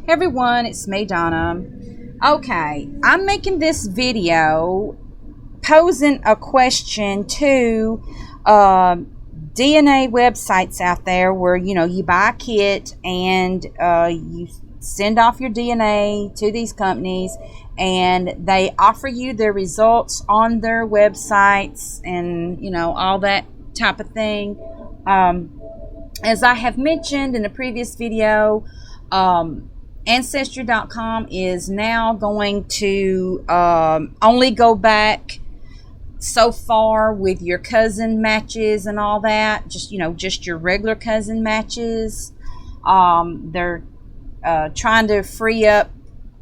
Everyone, it's me, Donna. Okay, I'm making this video posing a question to DNA websites out there where, you buy a kit and you send off your DNA to these companies and they offer you their results on their websites and, all that type of thing. As I have mentioned in a previous video, Ancestrycom is now going to only go back so far with your cousin matches and all that. Just your regular cousin matches. They're trying to free up,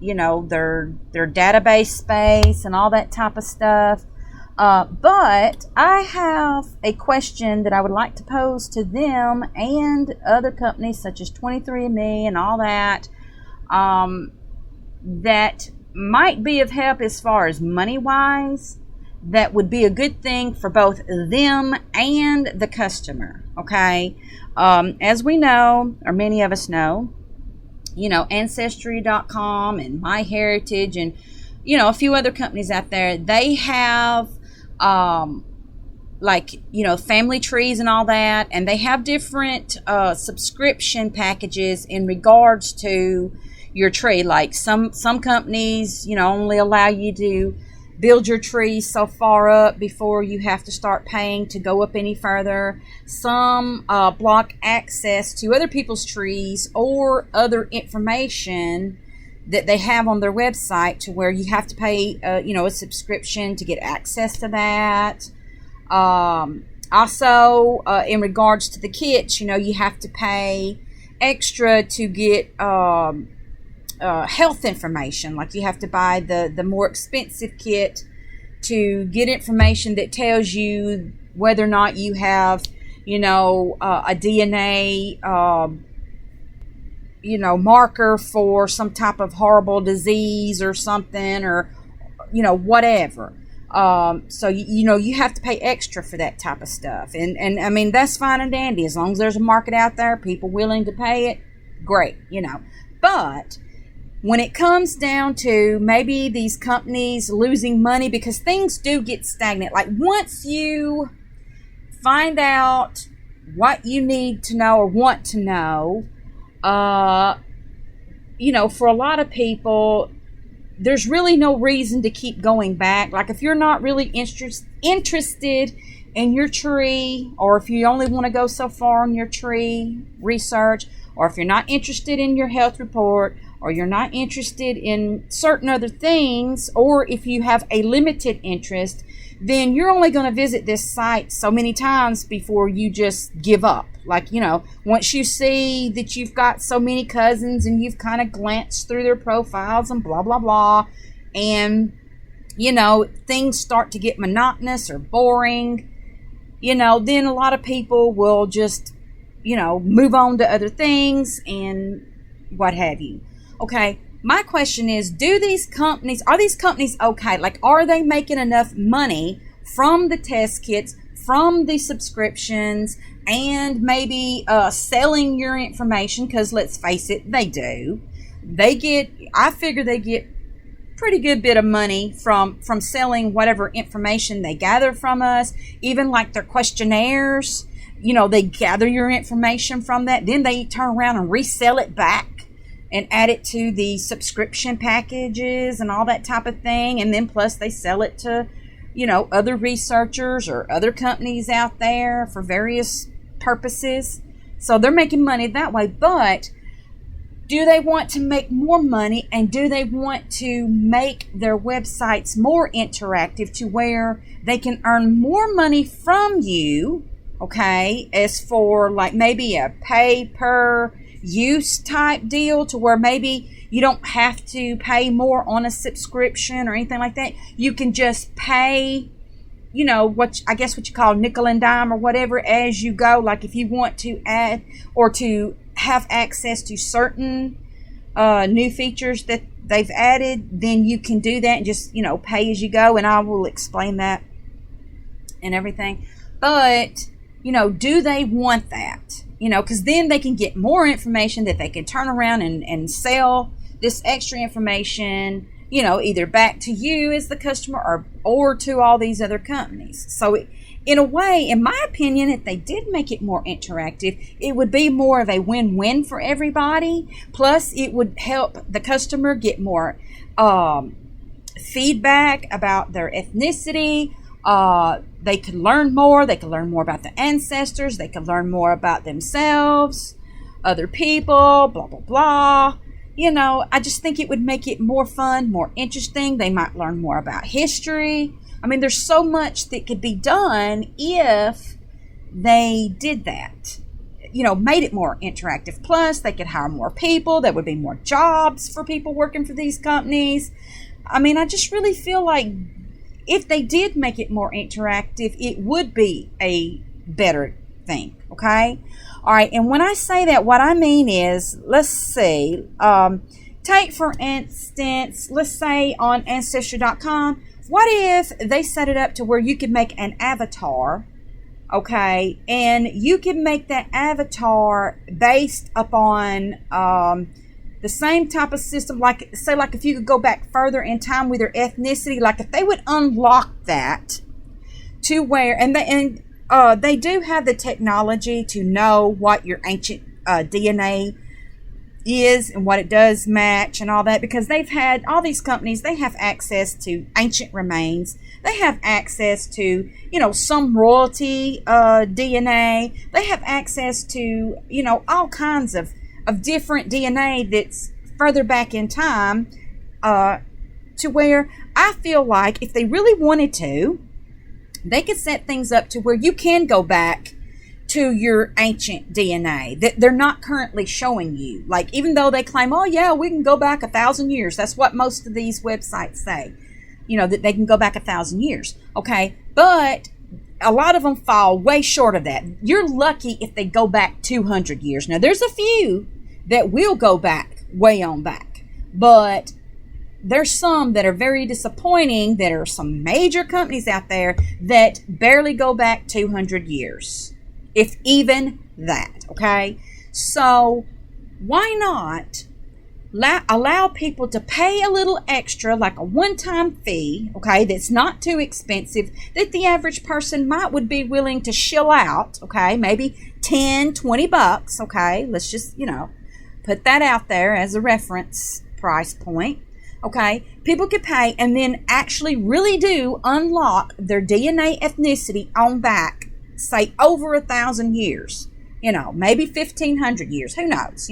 their database space and all that type of stuff. But I have a question that I would like to pose to them and other companies such as 23andMe and all that. That might be of help as far as money-wise. That would be a good thing for both them and the customer, okay? As we know, or many of us know, Ancestry.com and MyHeritage and, a few other companies out there, they have, family trees and all that, and they have different subscription packages in regards to your tree. Like some companies, only allow you to build your tree so far up before you have to start paying to go up any further. Some block access to other people's trees or other information that they have on their website to where you have to pay, a subscription to get access to that. Also, in regards to the kits, you have to pay extra to get health information. Like you have to buy the more expensive kit to get information that tells you whether or not you have, a DNA, marker for some type of horrible disease or something, or, whatever. So, you have to pay extra for that type of stuff. And I mean, that's fine and dandy. As long as there's a market out there, people willing to pay it, great, But when it comes down to maybe these companies losing money because things do get stagnant, like once you find out what you need to know or want to know, for a lot of people, there's really no reason to keep going back. Like if you're not really interested in your tree, or if you only want to go so far on your tree research, or if you're not interested in your health report, or you're not interested in certain other things, or if you have a limited interest, then you're only going to visit this site so many times before you just give up. Like, once you see that you've got so many cousins and you've kind of glanced through their profiles and blah, blah, blah, and, things start to get monotonous or boring, then a lot of people will just, move on to other things and what have you. Okay, my question is, are these companies okay? Like, are they making enough money from the test kits, from the subscriptions, and maybe selling your information? Because let's face it, they do. I figure they get pretty good bit of money from selling whatever information they gather from us, even like their questionnaires. They gather your information from that, then they turn around and resell it back and add it to the subscription packages and all that type of thing. And then plus they sell it to, other researchers or other companies out there for various purposes. So they're making money that way. But do they want to make more money, and do they want to make their websites more interactive to where they can earn more money from you? Okay, as for like maybe a pay per use type deal, to where maybe you don't have to pay more on a subscription or anything like that. You can just pay, what you call nickel and dime or whatever as you go. Like if you want to add or to have access to certain new features that they've added, then you can do that and just, pay as you go. And I will explain that and everything. But, do they want that? because then they can get more information that they can turn around and sell this extra information, either back to you as the customer or to all these other companies. So in a way, in my opinion, if they did make it more interactive, it would be more of a win-win for everybody. Plus, it would help the customer get more feedback about their ethnicity. They could learn more. They could learn more about the ancestors. They could learn more about themselves, other people, blah, blah, blah. I just think it would make it more fun, more interesting. They might learn more about history. I mean, there's so much that could be done if they did that, made it more interactive. Plus, they could hire more people. There would be more jobs for people working for these companies. I mean, I just really feel like if they did make it more interactive, it would be a better thing, okay? All right, and when I say that, what I mean is, let's see, take for instance, let's say on Ancestry.com, what if they set it up to where you could make an avatar, okay, and you can make that avatar based upon the same type of system, like if you could go back further in time with your ethnicity, like if they would unlock that to where, and they do have the technology to know what your ancient DNA is and what it does match and all that, because they've had all these companies, they have access to ancient remains, they have access to some royalty DNA, they have access to all kinds of different DNA that's further back in time, to where I feel like if they really wanted to, they could set things up to where you can go back to your ancient DNA that they're not currently showing you. Like, even though they claim, oh yeah, we can go back 1,000 years. That's what most of these websites say, that they can go back 1,000 years. Okay. But a lot of them fall way short of that. You're lucky if they go back 200 years. Now, there's a few that will go back way on back, but there's some that are very disappointing. There are some major companies out there that barely go back 200 years, if even that, okay? So why not allow people to pay a little extra, like a one-time fee, okay, that's not too expensive, that the average person would be willing to shill out, okay, maybe 10, 20 bucks, okay? Let's just, put that out there as a reference price point. Okay, people could pay and then actually really do unlock their DNA ethnicity on back, say over 1,000 years, maybe 1,500 years, who knows,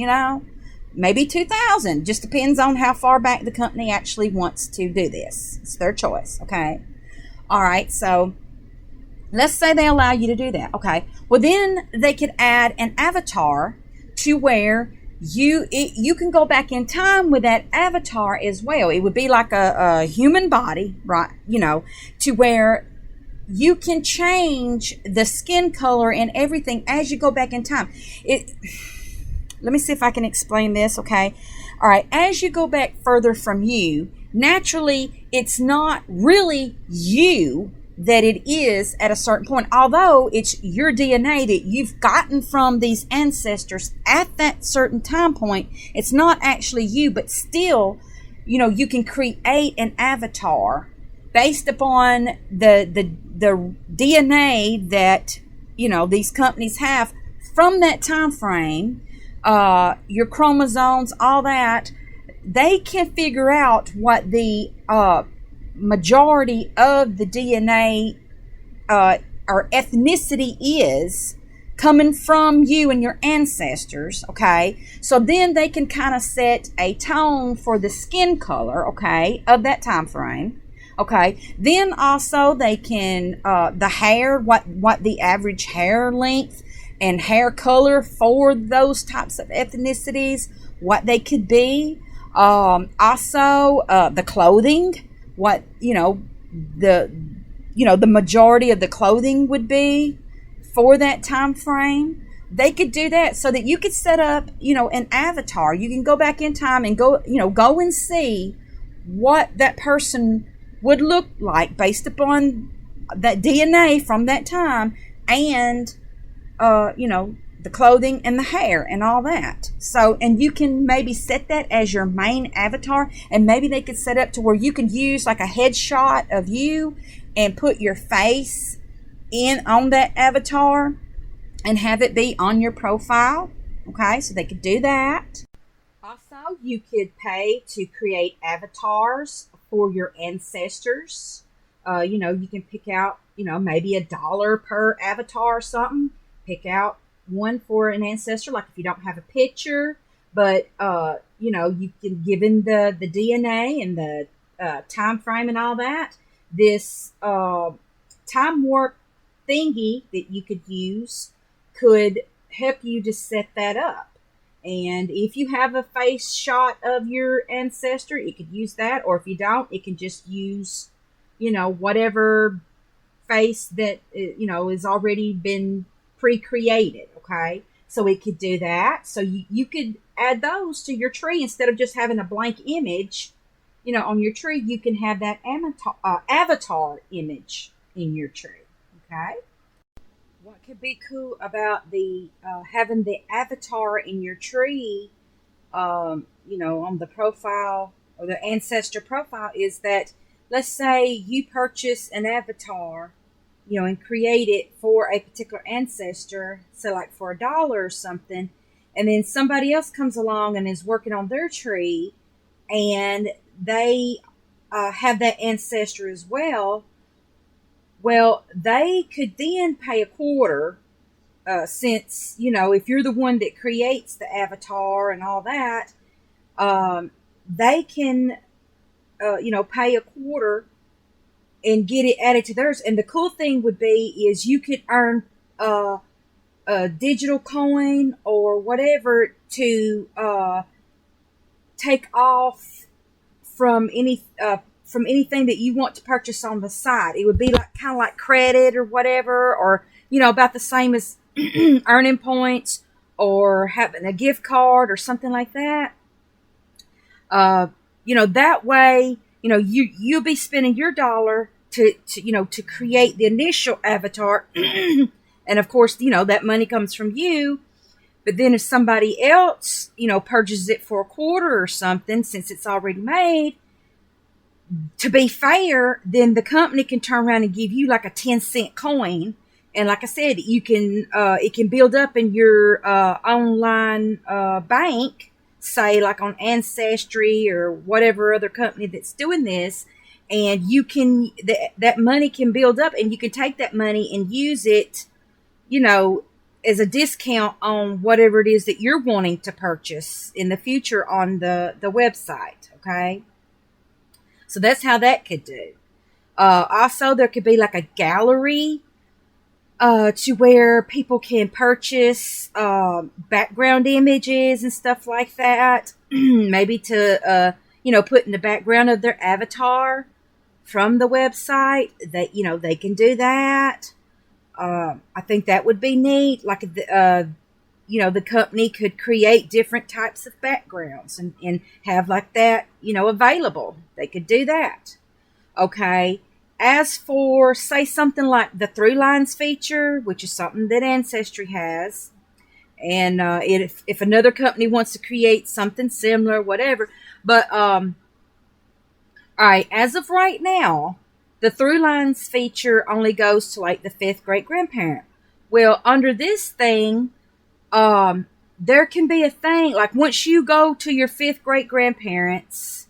maybe 2,000, just depends on how far back the company actually wants to do this. It's their choice, okay? All right, so let's say they allow you to do that, okay? Well, then they could add an avatar to where you can go back in time with that avatar as well. It would be like a human body, right? To where you can change the skin color and everything as you go back in time. Let me see if I can explain this, okay? All right, as you go back further from you, naturally, it's not really you that it is at a certain point, although it's your DNA that you've gotten from these ancestors at that certain time point. It's not actually you, but still, you can create an avatar based upon the DNA that these companies have from that time frame, your chromosomes, all that. They can figure out what the majority of the DNA or ethnicity is coming from you and your ancestors, okay? So then they can kind of set a tone for the skin color, okay, of that time frame, okay? Then also they can, the hair, what the average hair length and hair color for those types of ethnicities, what they could be. Also, the clothing, what the majority of the clothing would be for that time frame. They could do that so that you could set up an avatar. You can go back in time and go and see what that person would look like based upon that DNA from that time, and the clothing and the hair and all that. So, and you can maybe set that as your main avatar, and maybe they could set up to where you can use like a headshot of you and put your face in on that avatar and have it be on your profile. Okay, so they could do that. Also, you could pay to create avatars for your ancestors. You can pick out, maybe $1 per avatar or something. Pick out one for an ancestor, like if you don't have a picture, but you can, given the DNA and the time frame and all that, this time warp thingy that you could use could help you to set that up. And if you have a face shot of your ancestor, it could use that, or if you don't, it can just use whatever face that has already been pre-created. Okay, so it could do that. So you could add those to your tree instead of just having a blank image on your tree. You can have that avatar image in your tree. Okay, what could be cool about the having the avatar in your tree on the profile or the ancestor profile is that, let's say you purchase an avatar and create it for a particular ancestor, so like for $1 or something, and then somebody else comes along and is working on their tree, and they have that ancestor as well. Well, they could then pay a quarter, since if you're the one that creates the avatar and all that, they can pay a quarter and get it added to theirs. And the cool thing would be is you could earn a digital coin or whatever to take off from anything that you want to purchase on the side. It would be like kind of like credit or whatever, or about the same as earning points or having a gift card or something like that. That way, you'll be spending your $1 to create the initial avatar. And of course, that money comes from you. But then if somebody else, purchases it for a quarter or something, since it's already made, to be fair, then the company can turn around and give you like a 10-cent coin. And like I said, you can, it can build up in your online bank, say like on Ancestry or whatever other company that's doing this, and you can that money can build up, and you can take that money and use it as a discount on whatever it is that you're wanting to purchase in the future on the website. Okay, so that's how that could do. Also, there could be like a gallery to where people can purchase background images and stuff like that. Maybe to put in the background of their avatar from the website. That they can do that. I think that would be neat. Like the company could create different types of backgrounds and have like that available. They could do that. Okay. As for, say, something like the Through Lines feature, which is something that Ancestry has, and if another company wants to create something similar, whatever, but all right, as of right now, the Through Lines feature only goes to like the 5th great grandparent. Well, under this thing, there can be a thing like once you go to your 5th great grandparents.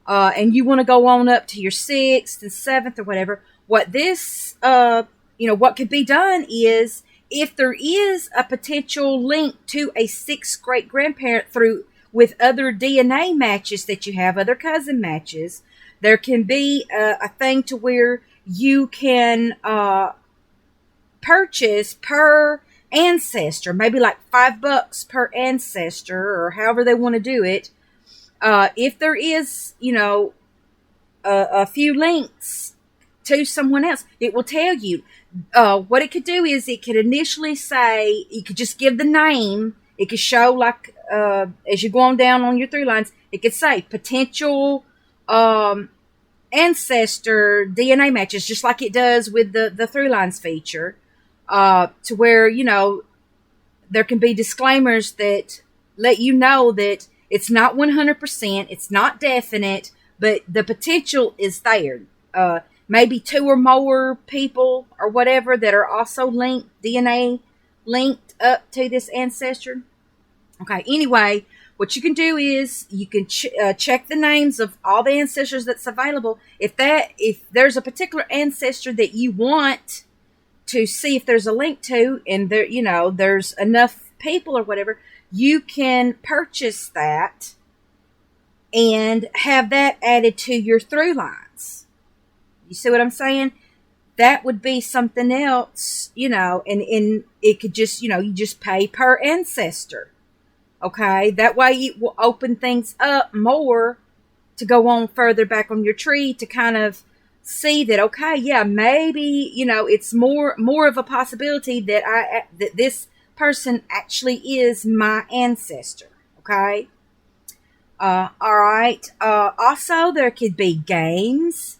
And you want to go on up to your 6th and 7th or whatever, what this, what could be done is if there is a potential link to a 6th great grandparent with other DNA matches that you have, other cousin matches, there can be a thing to where you can purchase per ancestor, maybe like $5 per ancestor or however they want to do it. If there is, a few links to someone else, it will tell you. What it could do is it could initially say, you could just give the name. It could show like, as you go on down on your Through Lines, it could say potential, ancestor DNA matches, just like it does with the Through Lines feature, to where, there can be disclaimers that let you know that it's not 100%, it's not definite, but the potential is there. Maybe two or more people or whatever that are also DNA linked up to this ancestor. Okay, anyway, what you can do is you can check the names of all the ancestors that's available. If there's a particular ancestor that you want to see if there's a link to, and there's enough people or whatever, you can purchase that and have that added to your through lines. You see what I'm saying? That would be something else, and it could just, you just pay per ancestor. Okay, that way it will open things up more to go on further back on your tree to kind of see that, okay, yeah, maybe, it's more of a possibility that this person actually is my ancestor. Okay. All right. Also, there could be games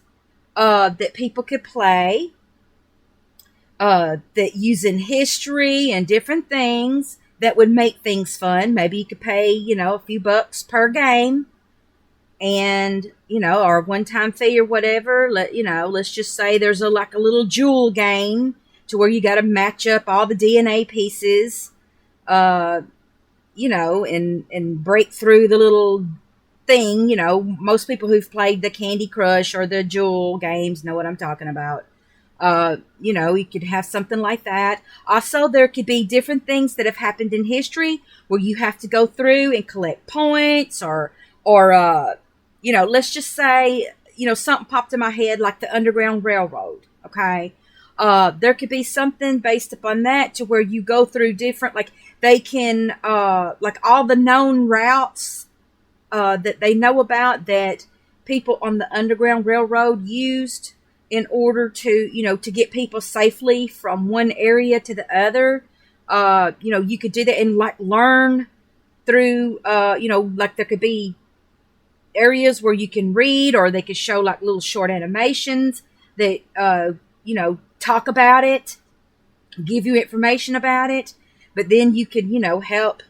that people could play that using history and different things that would make things fun. Maybe you could pay, a few bucks per game, and, or a one-time fee or whatever. Let's just say there's a little jewel game to where you got to match up all the DNA pieces, and break through the little thing. Most people who've played the Candy Crush or the Jewel games know what I'm talking about. You could have something like that. Also, there could be different things that have happened in history where you have to go through and collect points or let's just say, something popped in my head like the Underground Railroad. Okay. There could be something based upon that to where you go through different, they can, all the known routes, that they know about that people on the Underground Railroad used in order to, to get people safely from one area to the other. You could do that and learn through, there could be areas where you can read, or they could show little short animations that, talk about it, give you information about it, but then you could, help,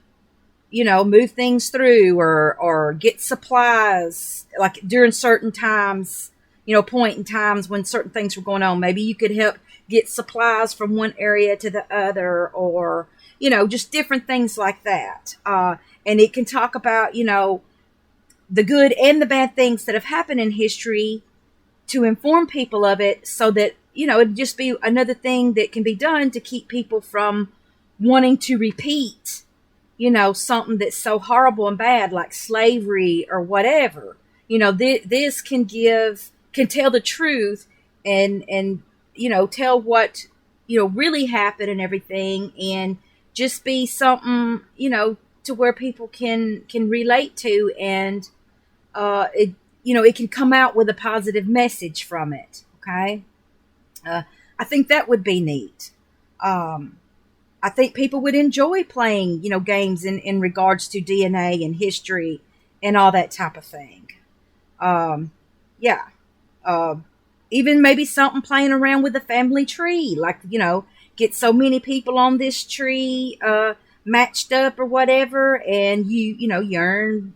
move things through or get supplies, during certain times, point in times when certain things were going on. Maybe you could help get supplies from one area to the other, or, just different things like that. And it can talk about, the good and the bad things that have happened in history to inform people of it, so that, it'd just be another thing that can be done to keep people from wanting to repeat, something that's so horrible and bad, like slavery or whatever. This can tell the truth and tell what, really happened and everything, and just be something, to where people can relate to, and it can come out with a positive message from it. Okay. I think that would be neat. I think people would enjoy playing, games in regards to DNA and history and all that type of thing. Yeah. Even maybe something playing around with the family tree, get so many people on this tree, matched up or whatever, and you earn,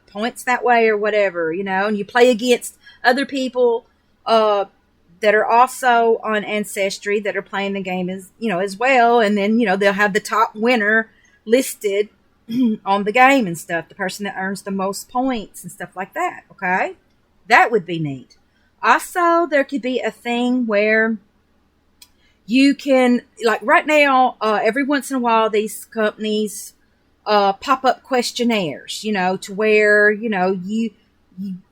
points that way or whatever, and you play against other people, that are also on Ancestry that are playing the game as well. And then, they'll have the top winner listed on the game and stuff, the person that earns the most points and stuff like that. Okay. That would be neat. Also, there could be a thing where you can, right now, every once in a while, these companies, pop up questionnaires, to where,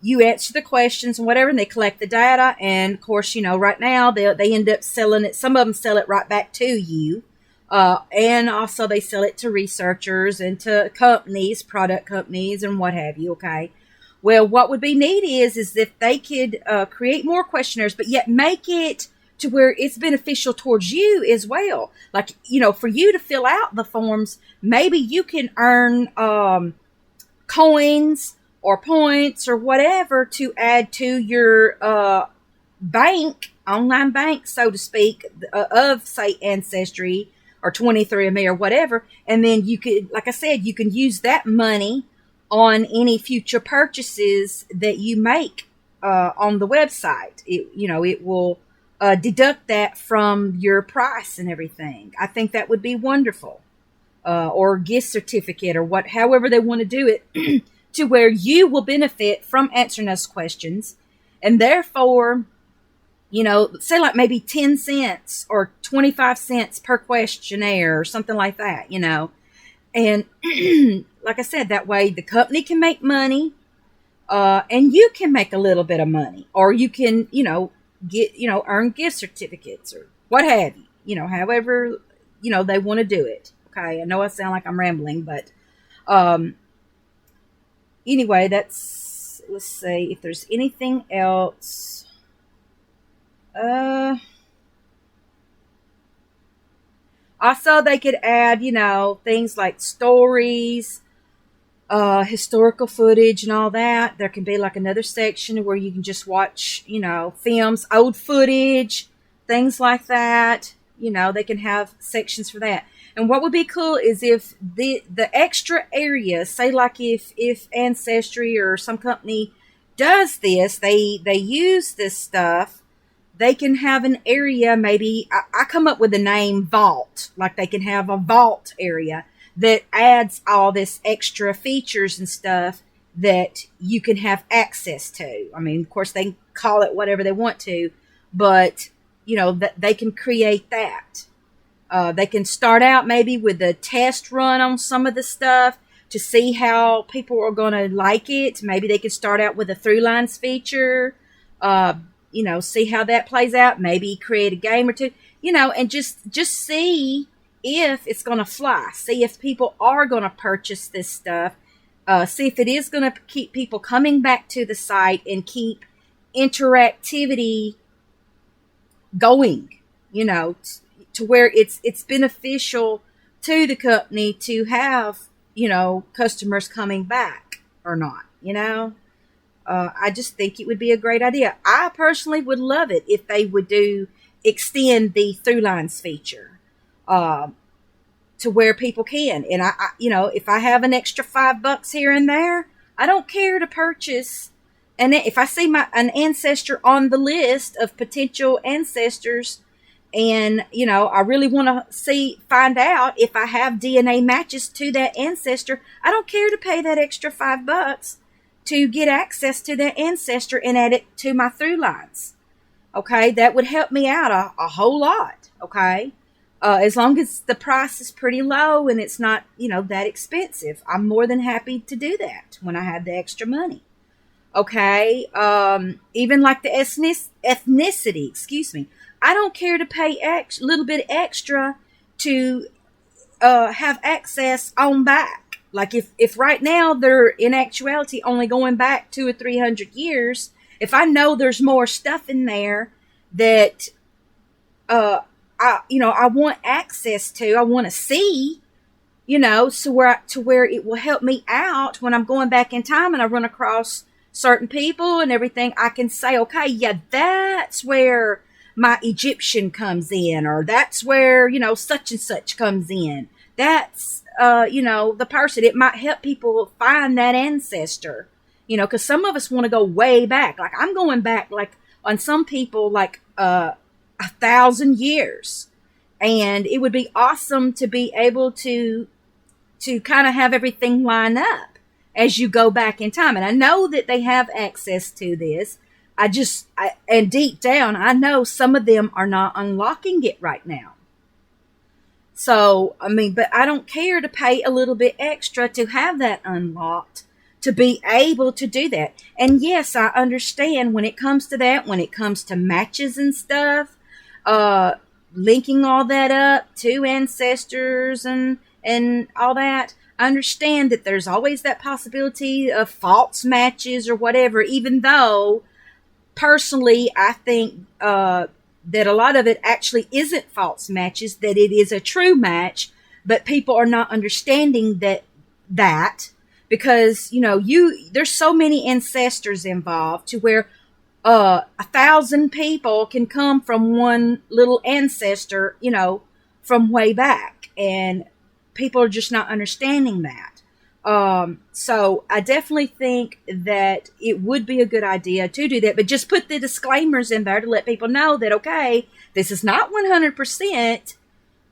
you answer the questions and whatever, and they collect the data. And of course, right now they end up selling it. Some of them sell it right back to you. And also they sell it to researchers and to companies, product companies and what have you. Okay. Well, what would be neat is if they could, create more questionnaires, but yet make it to where it's beneficial towards you as well. For you to fill out the forms, maybe you can earn, coins or points or whatever to add to your online bank, so to speak, of, say, Ancestry, or 23andMe or whatever. And then you could, like I said, you can use that money on any future purchases that you make on the website. It will deduct that from your price and everything. I think that would be wonderful. Or gift certificate or however they want to do it to where you will benefit from answering those questions. And therefore, say like maybe 10 cents or 25 cents per questionnaire or something like that, And like I said, that way the company can make money, and you can make a little bit of money, or you can, get, earn gift certificates or what have you, however, they want to do it. Okay. I know I sound like I'm rambling, but, anyway, let's see if there's anything else. Also, they could add, things like stories, historical footage and all that. There can be like another section where you can just watch, films, old footage, things like that. They can have sections for that. And what would be cool is if the extra area, say like if Ancestry or some company does this, they use this stuff, they can have an area, maybe, I come up with the name Vault, like they can have a vault area that adds all this extra features and stuff that you can have access to. I mean, of course, they can call it whatever they want to, but, that they can create that. They can start out maybe with a test run on some of the stuff to see how people are going to like it. Maybe they could start out with a through lines feature, see how that plays out. Maybe create a game or two, and just see if it's going to fly. See if people are going to purchase this stuff. See if it is going to keep people coming back to the site and keep interactivity going, to where it's beneficial to the company to have, customers coming back or not, I just think it would be a great idea. I personally would love it if they would extend the through lines feature, to where people can. And I if I have an extra $5 here and there, I don't care to purchase. And if I see an ancestor on the list of potential ancestors, and, I really want to find out if I have DNA matches to that ancestor, I don't care to pay that extra $5 to get access to that ancestor and add it to my through lines. Okay. That would help me out a whole lot. Okay. As long as the price is pretty low and it's not, that expensive, I'm more than happy to do that when I have the extra money. Okay. Even like the ethnicity, excuse me. I don't care to pay a little bit extra to have access on back. Like if right now they're in actuality only going back 200 or 300 years, if I know there's more stuff in there that I want access to, I want to see, so where it will help me out when I'm going back in time and I run across certain people and everything, I can say, okay, yeah, that's where my Egyptian comes in, or that's where, such and such comes in. That's, the person. It might help people find that ancestor, because some of us want to go way back. Like I'm going back, like on some people, like 1,000 years. And it would be awesome to be able to kind of have everything line up as you go back in time. And I know that they have access to this. And deep down, I know some of them are not unlocking it right now. So, but I don't care to pay a little bit extra to have that unlocked, to be able to do that. And yes, I understand when it comes to that, when it comes to matches and stuff, linking all that up to ancestors and all that. I understand that there's always that possibility of false matches or whatever, even though personally, I think that a lot of it actually isn't false matches, that it is a true match, but people are not understanding that because, there's so many ancestors involved to where 1,000 people can come from one little ancestor, from way back, and people are just not understanding that. So I definitely think that it would be a good idea to do that, but just put the disclaimers in there to let people know that, okay, this is not 100%,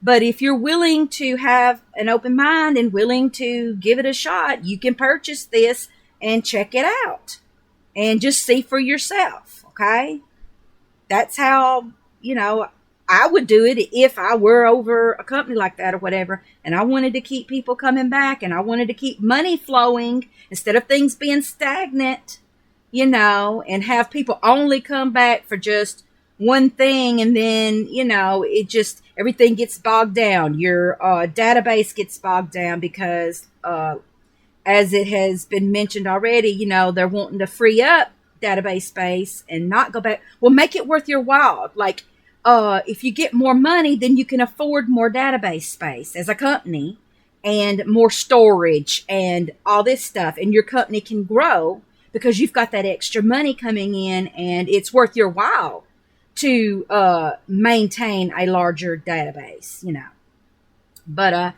but if you're willing to have an open mind and willing to give it a shot, you can purchase this and check it out and just see for yourself. Okay. That's how, I would do it if I were over a company like that or whatever. And I wanted to keep people coming back, and I wanted to keep money flowing instead of things being stagnant, and have people only come back for just one thing, and then it just everything gets bogged down. Your database gets bogged down because as it has been mentioned already, they're wanting to free up database space and not go back. Well, make it worth your while. Like if you get more money, then you can afford more database space as a company and more storage and all this stuff, and your company can grow because you've got that extra money coming in, and it's worth your while to maintain a larger database, But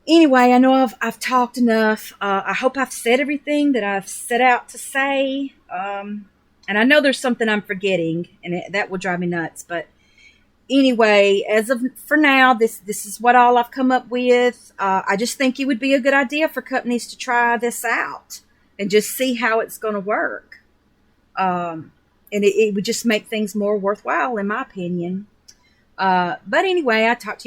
anyway, I know I've talked enough. I hope I've said everything that I've set out to say. And I know there's something I'm forgetting, and that will drive me nuts. But anyway, for now, this is what all I've come up with. I just think it would be a good idea for companies to try this out and just see how it's going to work. And it would just make things more worthwhile, in my opinion. But anyway, I talked to you.